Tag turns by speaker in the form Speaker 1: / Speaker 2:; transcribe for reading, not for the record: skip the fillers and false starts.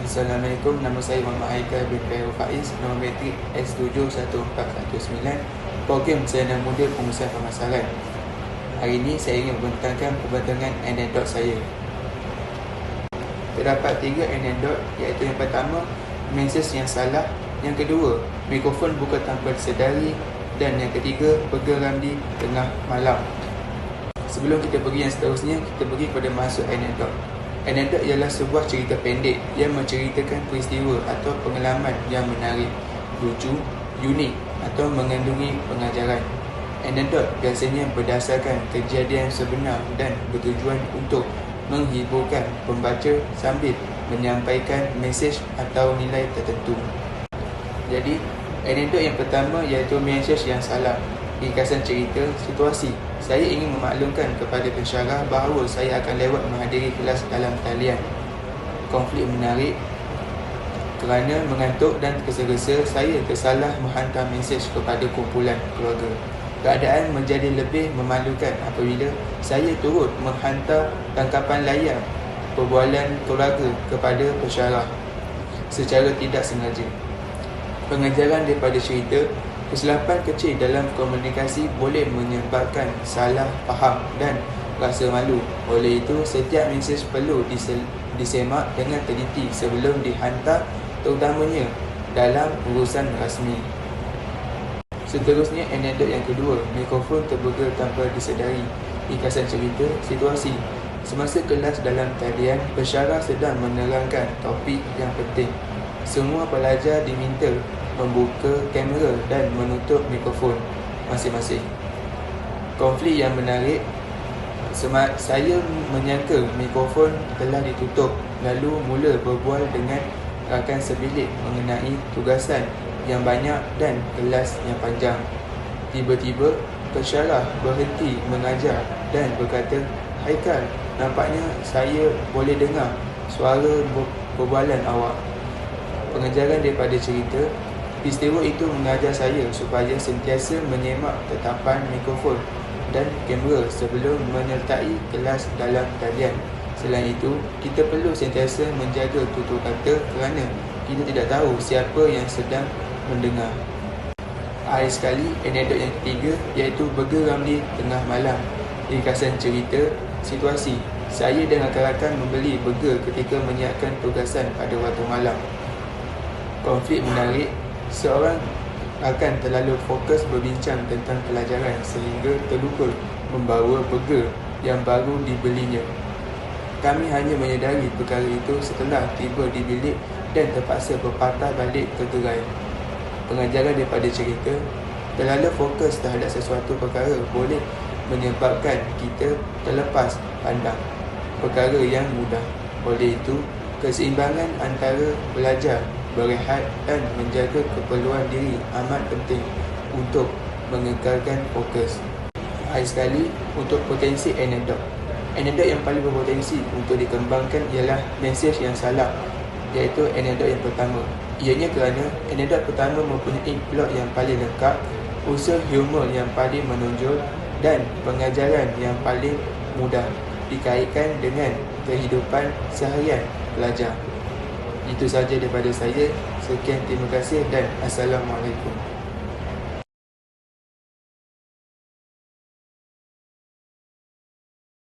Speaker 1: Assalamualaikum, nama saya Muhammad Haikal bin Khairul Faiz, nombor metrik S71419, program Sarjana Muda Pengurusan Pemasaran. Hari ini saya ingin membentangkan perbincangan anekdot saya. Terdapat 3 anekdot, iaitu yang pertama, mesej yang salah, yang kedua, mikrofon buka tanpa disedari, dan yang ketiga, bergeram di tengah malam. Sebelum kita pergi yang seterusnya, kita pergi kepada masuk anekdot. Anekdot ialah sebuah cerita pendek yang menceritakan peristiwa atau pengalaman yang menarik, lucu, unik atau mengandungi pengajaran. Anekdot biasanya berdasarkan kejadian sebenar dan bertujuan untuk menghiburkan pembaca sambil menyampaikan mesej atau nilai tertentu. Jadi, anekdot yang pertama iaitu mesej yang salah. Ringkasan cerita, situasi. Saya ingin memaklumkan kepada pensyarah bahawa saya akan lewat menghadiri kelas dalam talian. Konflik menarik. Kerana mengantuk dan tergesa-gesa, saya tersalah menghantar mesej kepada kumpulan keluarga. Keadaan menjadi lebih memalukan apabila saya turut menghantar tangkapan layar perbualan keluarga kepada pensyarah secara tidak sengaja. Pengajaran daripada cerita, kesilapan kecil dalam komunikasi boleh menyebabkan salah faham dan rasa malu. Oleh itu, setiap mesej perlu disemak dengan teliti sebelum dihantar, terutamanya dalam urusan rasmi. Seterusnya, anekdot yang kedua, mikrofon terbuka tanpa disedari. Ringkasan cerita, situasi. Semasa kelas dalam talian, pensyarah sedang menerangkan topik yang penting. Semua pelajar diminta membuka kamera dan menutup mikrofon masing-masing. Konflik yang menarik. Saya menyangka mikrofon telah ditutup, lalu mula berbual dengan rakan sebilik mengenai tugasan yang banyak dan kelas yang panjang. Tiba-tiba, pensyarah berhenti mengajar dan berkata, "Haikal, nampaknya saya boleh dengar suara perbualan awak." Pengajaran daripada cerita, peristiwa itu mengajar saya supaya sentiasa menyemak tetapan mikrofon dan kamera sebelum menyertai kelas dalam talian. Selain itu, kita perlu sentiasa menjaga tutur kata kerana kita tidak tahu siapa yang sedang mendengar. Akhir sekali, anekdot yang ketiga iaitu bergeram di tengah malam. Ringkasan cerita, situasi. Saya dan rakan-rakan membeli burger ketika menyiapkan tugasan pada waktu malam. Konflik menarik. Seorang akan terlalu fokus berbincang tentang pelajaran sehingga terlupa membawa burger yang baru dibelinya. Kami hanya menyedari perkara itu setelah tiba di bilik dan terpaksa berpatah balik ke gerai. Pengajaran daripada cerita, terlalu fokus terhadap sesuatu perkara boleh menyebabkan kita terlepas pandang perkara yang mudah. Oleh itu, keseimbangan antara belajar, berehat dan menjaga keperluan diri amat penting untuk mengekalkan fokus. Akhir sekali, untuk potensi anekdot. Anekdot yang paling berpotensi untuk dikembangkan ialah mesej yang salah, iaitu anekdot yang pertama. Ianya kerana anekdot pertama mempunyai plot yang paling lengkap, unsur humor yang paling menonjol dan pengajaran yang paling mudah dikaitkan dengan kehidupan seharian pelajar. Itu sahaja daripada saya. Sekian, terima kasih dan Assalamualaikum.